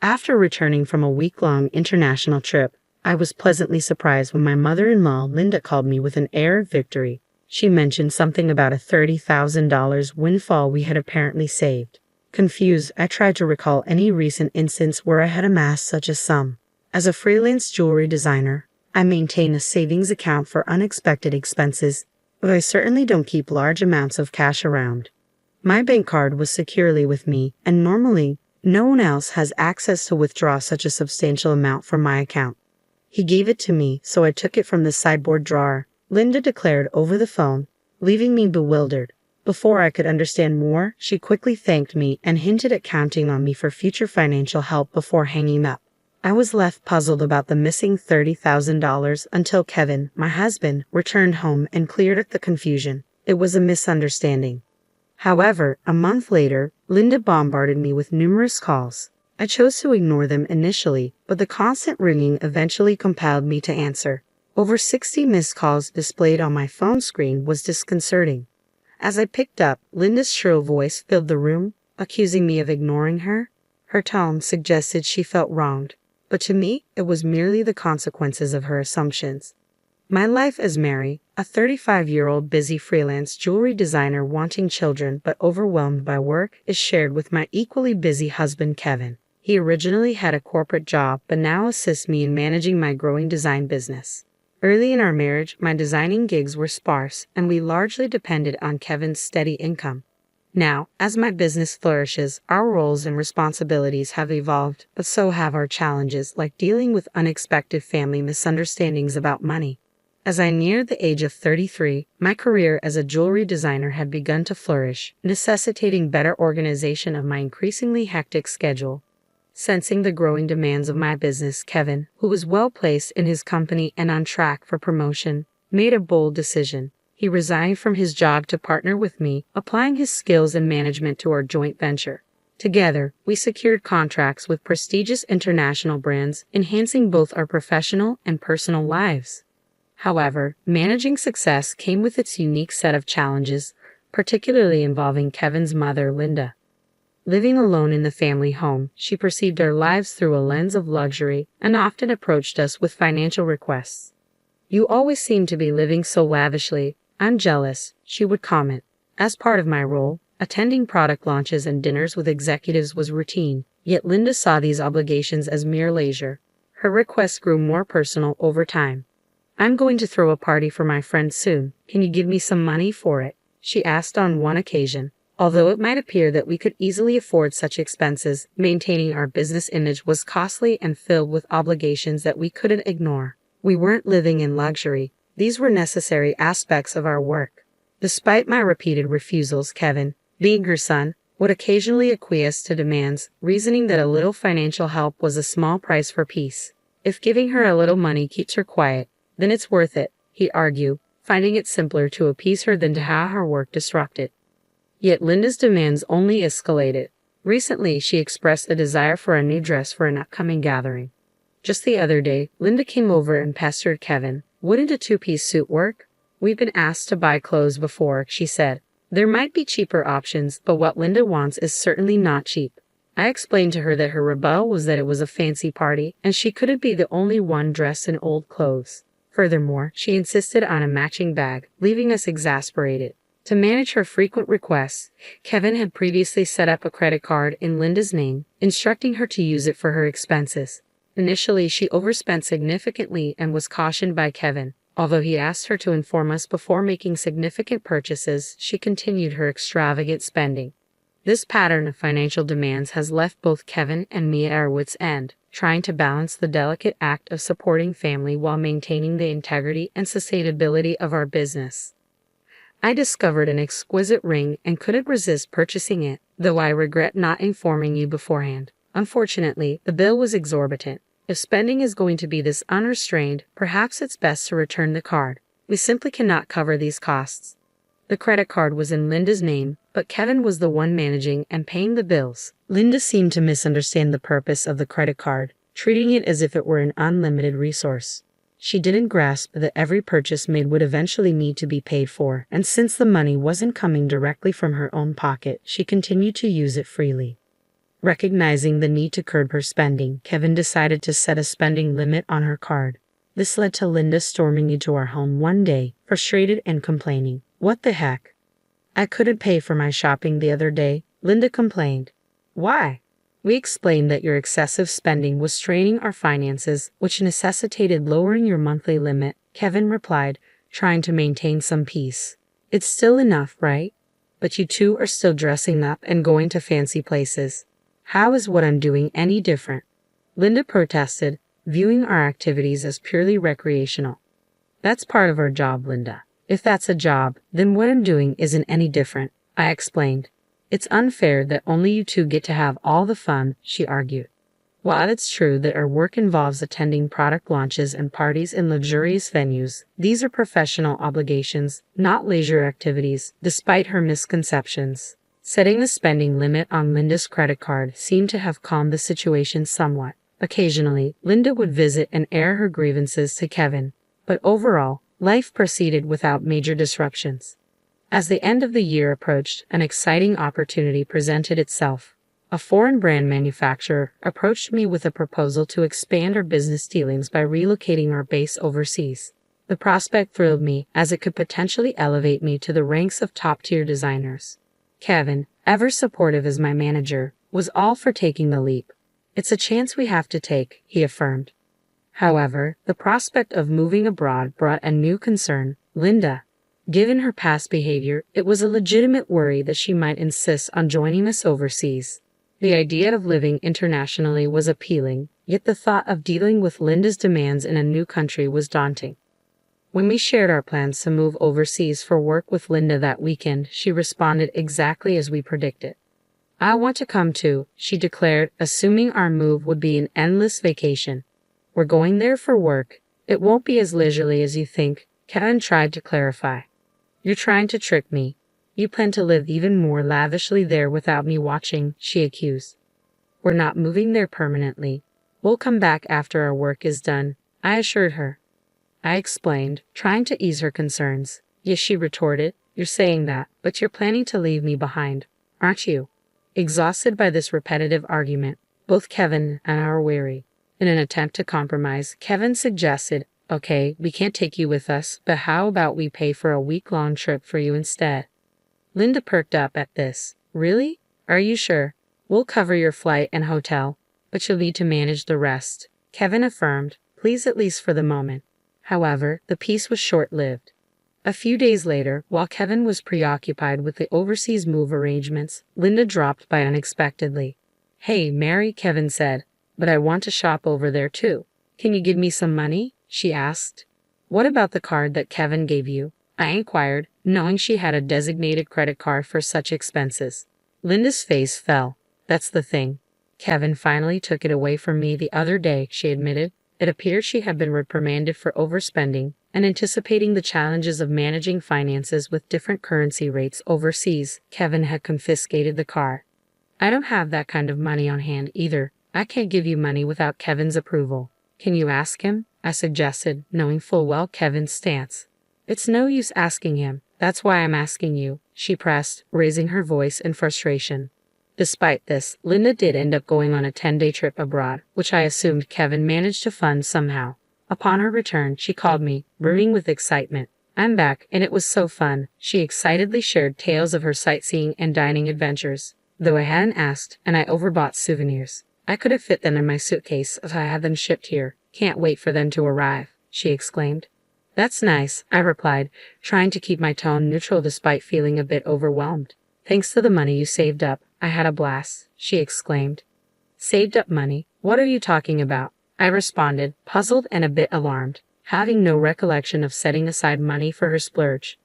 After returning from a week-long international trip, I was pleasantly surprised when my mother-in-law, Linda, called me with an air of victory. She mentioned something about a $30,000 windfall we had apparently saved. Confused, I tried to recall any recent instance where I had amassed such a sum. As a freelance jewelry designer, I maintain a savings account for unexpected expenses, but I certainly don't keep large amounts of cash around. My bank card was securely with me, and normally, no one else has access to withdraw such a substantial amount from my account. He gave it to me, so I took it from the sideboard drawer, Linda declared over the phone, leaving me bewildered. Before I could understand more, she quickly thanked me and hinted at counting on me for future financial help before hanging up. I was left puzzled about the missing $30,000 until Kevin, my husband, returned home and cleared up the confusion. It was a misunderstanding. However, a month later, Linda bombarded me with numerous calls. I chose to ignore them initially, but the constant ringing eventually compelled me to answer. Over 60 missed calls displayed on my phone screen was disconcerting. As I picked up, Linda's shrill voice filled the room, accusing me of ignoring her. Her tone suggested she felt wronged, but to me, it was merely the consequences of her assumptions. My life as Mary, a 35-year-old busy freelance jewelry designer wanting children but overwhelmed by work, is shared with my equally busy husband Kevin. He originally had a corporate job but now assists me in managing my growing design business. Early in our marriage, my designing gigs were sparse, and we largely depended on Kevin's steady income. Now, as my business flourishes, our roles and responsibilities have evolved, but so have our challenges, like dealing with unexpected family misunderstandings about money. As I neared the age of 33, my career as a jewelry designer had begun to flourish, necessitating better organization of my increasingly hectic schedule. Sensing the growing demands of my business, Kevin, who was well-placed in his company and on track for promotion, made a bold decision. He resigned from his job to partner with me, applying his skills in management to our joint venture. Together, we secured contracts with prestigious international brands, enhancing both our professional and personal lives. However, managing success came with its unique set of challenges, particularly involving Kevin's mother, Linda. Living alone in the family home, she perceived our lives through a lens of luxury and often approached us with financial requests. "You always seem to be living so lavishly. I'm jealous," she would comment. As part of my role, attending product launches and dinners with executives was routine, yet Linda saw these obligations as mere leisure. Her requests grew more personal over time. "I'm going to throw a party for my friends soon. Can you give me some money for it?" she asked on one occasion. Although it might appear that we could easily afford such expenses, maintaining our business image was costly and filled with obligations that we couldn't ignore. We weren't living in luxury. These were necessary aspects of our work. Despite my repeated refusals, Kevin, being her son, would occasionally acquiesce to demands, reasoning that a little financial help was a small price for peace. If giving her a little money keeps her quiet, then it's worth it, he'd argue, finding it simpler to appease her than to have her work disrupted. Yet Linda's demands only escalated. Recently, she expressed a desire for a new dress for an upcoming gathering. Just the other day, Linda came over and pestered Kevin. "Wouldn't a two-piece suit work? We've been asked to buy clothes before," she said. There might be cheaper options, but what Linda wants is certainly not cheap. I explained to her that her rebuttal was that it was a fancy party, and she couldn't be the only one dressed in old clothes. Furthermore, she insisted on a matching bag, leaving us exasperated. To manage her frequent requests, Kevin had previously set up a credit card in Linda's name, instructing her to use it for her expenses. Initially, she overspent significantly and was cautioned by Kevin. Although he asked her to inform us before making significant purchases, she continued her extravagant spending. This pattern of financial demands has left both Kevin and me at our wits' end, trying to balance the delicate act of supporting family while maintaining the integrity and sustainability of our business. I discovered an exquisite ring and couldn't resist purchasing it, though I regret not informing you beforehand. Unfortunately, the bill was exorbitant. If spending is going to be this unrestrained, perhaps it's best to return the card. We simply cannot cover these costs. The credit card was in Linda's name, but Kevin was the one managing and paying the bills. Linda seemed to misunderstand the purpose of the credit card, treating it as if it were an unlimited resource. She didn't grasp that every purchase made would eventually need to be paid for, and since the money wasn't coming directly from her own pocket, she continued to use it freely. Recognizing the need to curb her spending, Kevin decided to set a spending limit on her card. This led to Linda storming into our home one day, frustrated and complaining. "What the heck? I couldn't pay for my shopping the other day," Linda complained. "Why?" We explained that your excessive spending was straining our finances, which necessitated lowering your monthly limit. Kevin replied, trying to maintain some peace. "It's still enough, right? But you two are still dressing up and going to fancy places. How is what I'm doing any different?" Linda protested, viewing our activities as purely recreational. "That's part of our job, Linda. If that's a job, then what I'm doing isn't any different," I explained. "It's unfair that only you two get to have all the fun," she argued. While it's true that our work involves attending product launches and parties in luxurious venues, these are professional obligations, not leisure activities, despite her misconceptions. Setting the spending limit on Linda's credit card seemed to have calmed the situation somewhat. Occasionally, Linda would visit and air her grievances to Kevin, but overall, life proceeded without major disruptions. As the end of the year approached, an exciting opportunity presented itself. A foreign brand manufacturer approached me with a proposal to expand our business dealings by relocating our base overseas. The prospect thrilled me, as it could potentially elevate me to the ranks of top-tier designers. Kevin, ever supportive as my manager, was all for taking the leap. "It's a chance we have to take," he affirmed. However, the prospect of moving abroad brought a new concern. Linda. Given her past behavior, it was a legitimate worry that she might insist on joining us overseas. The idea of living internationally was appealing, yet the thought of dealing with Linda's demands in a new country was daunting. When we shared our plans to move overseas for work with Linda that weekend, she responded exactly as we predicted. "I want to come too," she declared, assuming our move would be an endless vacation. "We're going there for work. It won't be as leisurely as you think," Kevin tried to clarify. "You're trying to trick me. You plan to live even more lavishly there without me watching," she accused. "We're not moving there permanently. We'll come back after our work is done," I assured her. I explained, trying to ease her concerns. "Yes," she retorted, "you're saying that, but you're planning to leave me behind, aren't you?" Exhausted by this repetitive argument, both Kevin and I were weary. In an attempt to compromise, Kevin suggested, "Okay, we can't take you with us, but how about we pay for a week-long trip for you instead?" Linda perked up at this. "Really? Are you sure? We'll cover your flight and hotel, but you'll need to manage the rest," Kevin affirmed, pleased at least for the moment. However, the peace was short-lived. A few days later, while Kevin was preoccupied with the overseas move arrangements, Linda dropped by unexpectedly. "Hey, Mary," Kevin said, "but I want to shop over there too. Can you give me some money?" she asked. "What about the card that Kevin gave you?" I inquired, knowing she had a designated credit card for such expenses. Linda's face fell. "That's the thing. Kevin finally took it away from me the other day," she admitted. It appeared she had been reprimanded for overspending, and anticipating the challenges of managing finances with different currency rates overseas, Kevin had confiscated the card. "I don't have that kind of money on hand either. I can't give you money without Kevin's approval." "Can you ask him?" I suggested, knowing full well Kevin's stance. "It's no use asking him. That's why I'm asking you," she pressed, raising her voice in frustration. Despite this, Linda did end up going on a 10-day trip abroad, which I assumed Kevin managed to fund somehow. Upon her return, she called me, brimming with excitement. "I'm back, and it was so fun." She excitedly shared tales of her sightseeing and dining adventures. "Though I hadn't asked, and I overbought souvenirs. I could have fit them in my suitcase if I had them shipped here. Can't wait for them to arrive," she exclaimed. "That's nice," I replied, trying to keep my tone neutral despite feeling a bit overwhelmed. "Thanks to the money you saved up, I had a blast," she exclaimed. "Saved up money? What are you talking about?" I responded, puzzled and a bit alarmed, having no recollection of setting aside money for her splurge.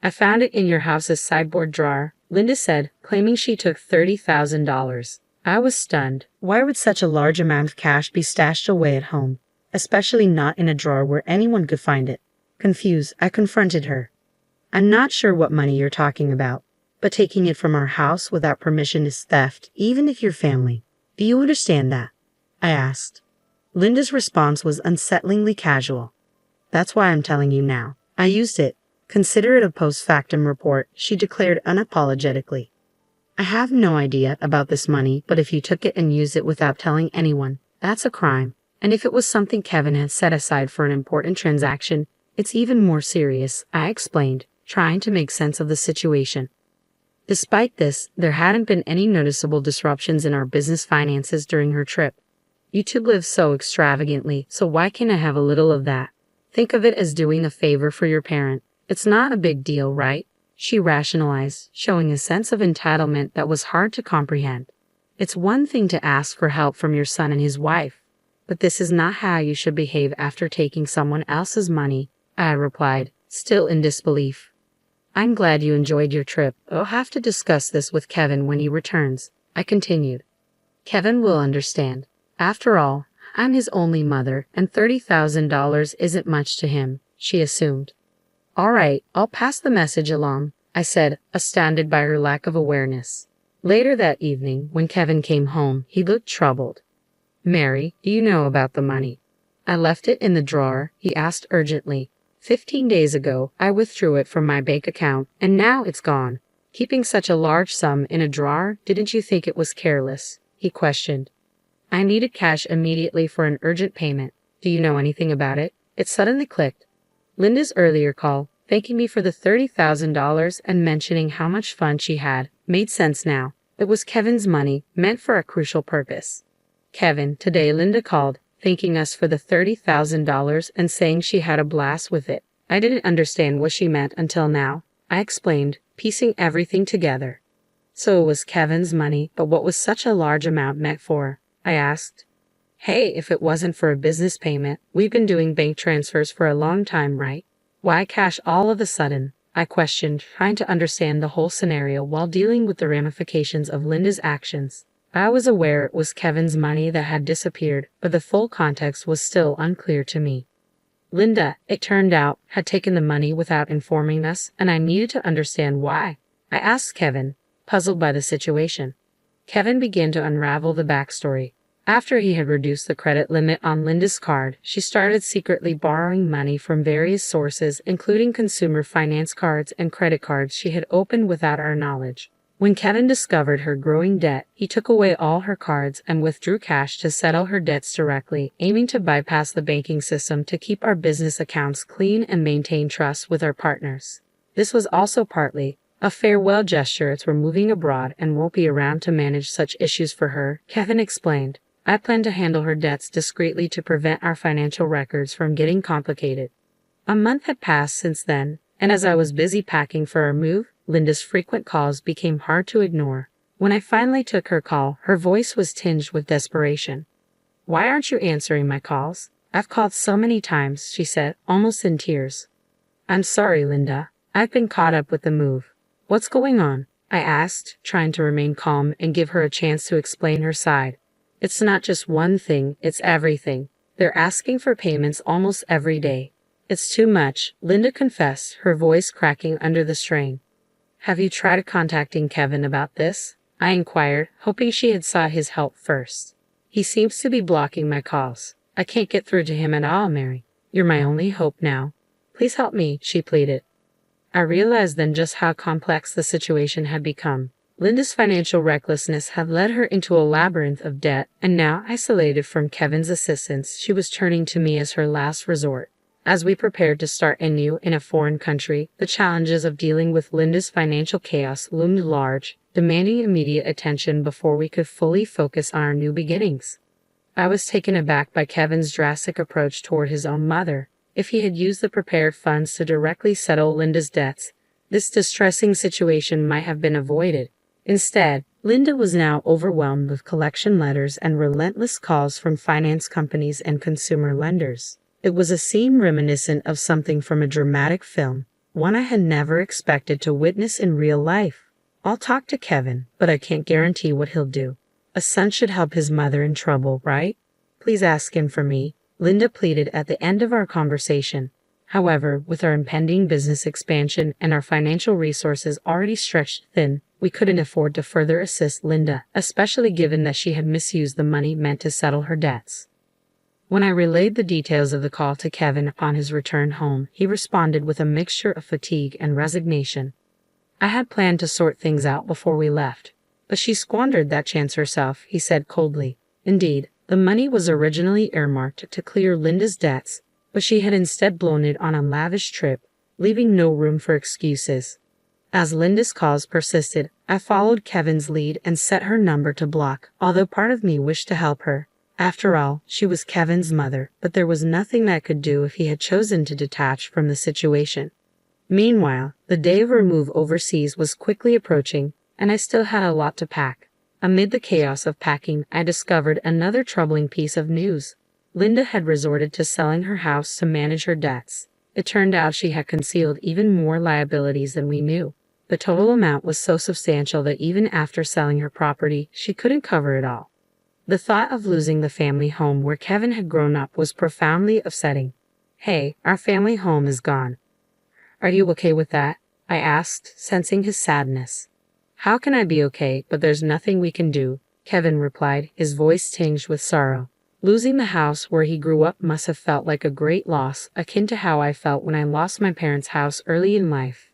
"I found it in your house's sideboard drawer," Linda said, claiming she took $30,000. I was stunned. Why would such a large amount of cash be stashed away at home, especially not in a drawer where anyone could find it? Confused, I confronted her. "I'm not sure what money you're talking about, but taking it from our house without permission is theft, even if you're family. Do you understand that?" I asked. Linda's response was unsettlingly casual. "That's why I'm telling you now. I used it. Consider it a post factum report," she declared unapologetically. I have no idea about this money, but if you took it and used it without telling anyone, that's a crime. And if it was something Kevin had set aside for an important transaction, it's even more serious, I explained, trying to make sense of the situation. Despite this, there hadn't been any noticeable disruptions in our business finances during her trip. You two live so extravagantly, so why can't I have a little of that? Think of it as doing a favor for your parent. It's not a big deal, right? She rationalized, showing a sense of entitlement that was hard to comprehend. It's one thing to ask for help from your son and his wife, but this is not how you should behave after taking someone else's money, I replied, still in disbelief. I'm glad you enjoyed your trip. I'll have to discuss this with Kevin when he returns, I continued. Kevin will understand. After all, I'm his only mother, and $30,000 isn't much to him, she assumed. All right, I'll pass the message along, I said, astounded by her lack of awareness. Later that evening, when Kevin came home, he looked troubled. Mary, do you know about the money? I left it in the drawer, he asked urgently. 15 days ago, I withdrew it from my bank account, and now it's gone. Keeping such a large sum in a drawer, didn't you think it was careless? He questioned. I needed cash immediately for an urgent payment. Do you know anything about it? It suddenly clicked. Linda's earlier call, thanking me for the $30,000 and mentioning how much fun she had, made sense now. It was Kevin's money, meant for a crucial purpose. Kevin, today Linda called, thanking us for the $30,000 and saying she had a blast with it. I didn't understand what she meant until now, I explained, piecing everything together. So it was Kevin's money, but what was such a large amount meant for? I asked. Hey, if it wasn't for a business payment, we've been doing bank transfers for a long time, right? Why cash all of a sudden? I questioned, trying to understand the whole scenario while dealing with the ramifications of Linda's actions. I was aware it was Kevin's money that had disappeared, but the full context was still unclear to me. Linda, it turned out, had taken the money without informing us, and I needed to understand why. I asked Kevin, puzzled by the situation. Kevin began to unravel the backstory. After he had reduced the credit limit on Linda's card, she started secretly borrowing money from various sources, including consumer finance cards and credit cards she had opened without our knowledge. When Kevin discovered her growing debt, he took away all her cards and withdrew cash to settle her debts directly, aiming to bypass the banking system to keep our business accounts clean and maintain trust with our partners. This was also partly a farewell gesture as we're moving abroad and won't be around to manage such issues for her, Kevin explained. I plan to handle her debts discreetly to prevent our financial records from getting complicated. A month had passed since then, and as I was busy packing for our move, Linda's frequent calls became hard to ignore. When I finally took her call, her voice was tinged with desperation. Why aren't you answering my calls? I've called so many times, she said, almost in tears. I'm sorry, Linda. I've been caught up with the move. What's going on? I asked, trying to remain calm and give her a chance to explain her side. It's not just one thing, it's everything. They're asking for payments almost every day. It's too much, Linda confessed, her voice cracking under the strain. Have you tried contacting Kevin about this? I inquired, hoping she had sought his help first. He seems to be blocking my calls. I can't get through to him at all, Mary. You're my only hope now. Please help me, she pleaded. I realized then just how complex the situation had become. Linda's financial recklessness had led her into a labyrinth of debt, and now, isolated from Kevin's assistance, she was turning to me as her last resort. As we prepared to start anew in a foreign country, the challenges of dealing with Linda's financial chaos loomed large, demanding immediate attention before we could fully focus on our new beginnings. I was taken aback by Kevin's drastic approach toward his own mother. If he had used the prepared funds to directly settle Linda's debts, this distressing situation might have been avoided. Instead, Linda was now overwhelmed with collection letters and relentless calls from finance companies and consumer lenders. It was a scene reminiscent of something from a dramatic film, one I had never expected to witness in real life. I'll talk to Kevin, but I can't guarantee what he'll do. A son should help his mother in trouble, right? Please ask him for me, Linda pleaded at the end of our conversation. However, with our impending business expansion and our financial resources already stretched thin, we couldn't afford to further assist Linda, especially given that she had misused the money meant to settle her debts. When I relayed the details of the call to Kevin upon his return home, he responded with a mixture of fatigue and resignation. I had planned to sort things out before we left. But she squandered that chance herself, he said coldly. Indeed, the money was originally earmarked to clear Linda's debts, but she had instead blown it on a lavish trip, leaving no room for excuses. As Linda's calls persisted, I followed Kevin's lead and set her number to block, although part of me wished to help her. After all, she was Kevin's mother, but there was nothing I could do if he had chosen to detach from the situation. Meanwhile, the day of our move overseas was quickly approaching, and I still had a lot to pack. Amid the chaos of packing, I discovered another troubling piece of news. Linda had resorted to selling her house to manage her debts. It turned out she had concealed even more liabilities than we knew. The total amount was so substantial that even after selling her property, she couldn't cover it all. The thought of losing the family home where Kevin had grown up was profoundly upsetting. "Hey, our family home is gone. Are you okay with that?" I asked, sensing his sadness. "How can I be okay, but there's nothing we can do," Kevin replied, his voice tinged with sorrow. Losing the house where he grew up must have felt like a great loss, akin to how I felt when I lost my parents' house early in life.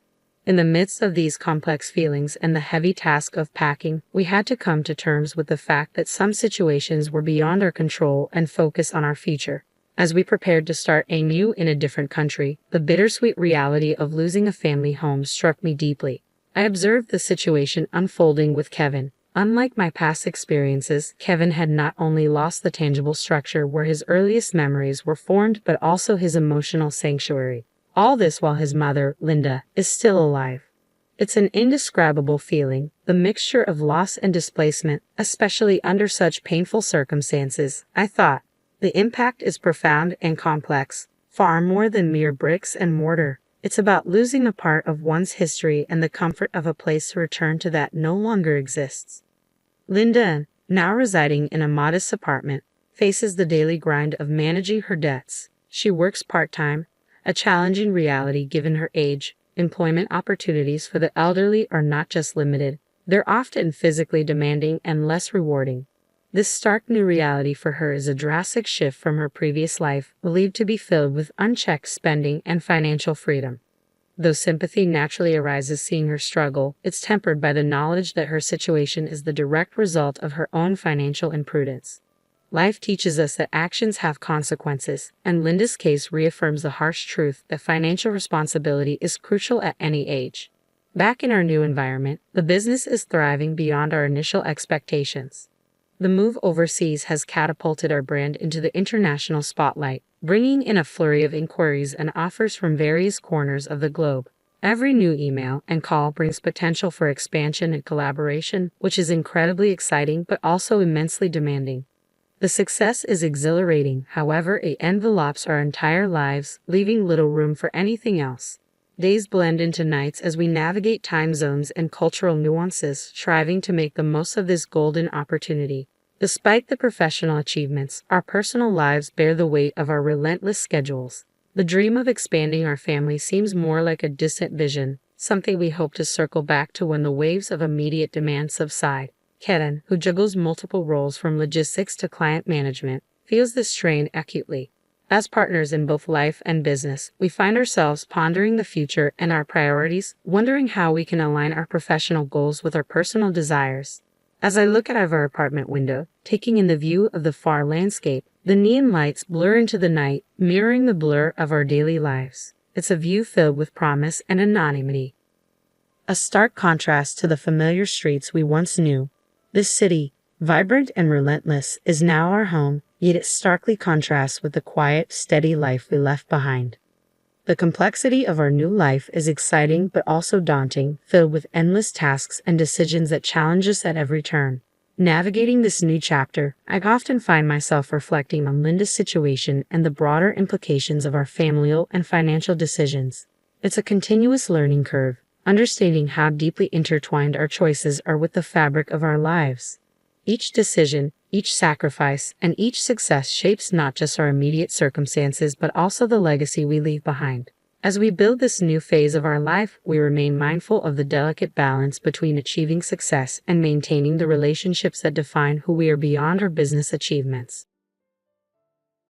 In the midst of these complex feelings and the heavy task of packing, we had to come to terms with the fact that some situations were beyond our control and focus on our future. As we prepared to start anew in a different country, the bittersweet reality of losing a family home struck me deeply. I observed the situation unfolding with Kevin. Unlike my past experiences, Kevin had not only lost the tangible structure where his earliest memories were formed, but also his emotional sanctuary. All this while his mother, Linda, is still alive. It's an indescribable feeling, the mixture of loss and displacement, especially under such painful circumstances, I thought. The impact is profound and complex, far more than mere bricks and mortar. It's about losing a part of one's history and the comfort of a place to return to that no longer exists. Linda, now residing in a modest apartment, faces the daily grind of managing her debts. She works part-time, a challenging reality given her age. Employment opportunities for the elderly are not just limited, they're often physically demanding and less rewarding. This stark new reality for her is a drastic shift from her previous life, believed to be filled with unchecked spending and financial freedom. Though sympathy naturally arises seeing her struggle, it's tempered by the knowledge that her situation is the direct result of her own financial imprudence. Life teaches us that actions have consequences, and Linda's case reaffirms the harsh truth that financial responsibility is crucial at any age. Back in our new environment, the business is thriving beyond our initial expectations. The move overseas has catapulted our brand into the international spotlight, bringing in a flurry of inquiries and offers from various corners of the globe. Every new email and call brings potential for expansion and collaboration, which is incredibly exciting but also immensely demanding. The success is exhilarating, however, it envelopes our entire lives, leaving little room for anything else. Days blend into nights as we navigate time zones and cultural nuances, striving to make the most of this golden opportunity. Despite the professional achievements, our personal lives bear the weight of our relentless schedules. The dream of expanding our family seems more like a distant vision, something we hope to circle back to when the waves of immediate demand subside. Kevin, who juggles multiple roles from logistics to client management, feels this strain acutely. As partners in both life and business, we find ourselves pondering the future and our priorities, wondering how we can align our professional goals with our personal desires. As I look out of our apartment window, taking in the view of the far landscape, the neon lights blur into the night, mirroring the blur of our daily lives. It's a view filled with promise and anonymity. A stark contrast to the familiar streets we once knew. This city, vibrant and relentless, is now our home, yet it starkly contrasts with the quiet, steady life we left behind. The complexity of our new life is exciting but also daunting, filled with endless tasks and decisions that challenge us at every turn. Navigating this new chapter, I often find myself reflecting on Linda's situation and the broader implications of our familial and financial decisions. It's a continuous learning curve, understanding how deeply intertwined our choices are with the fabric of our lives. Each decision, each sacrifice, and each success shapes not just our immediate circumstances but also the legacy we leave behind. As we build this new phase of our life, we remain mindful of the delicate balance between achieving success and maintaining the relationships that define who we are beyond our business achievements.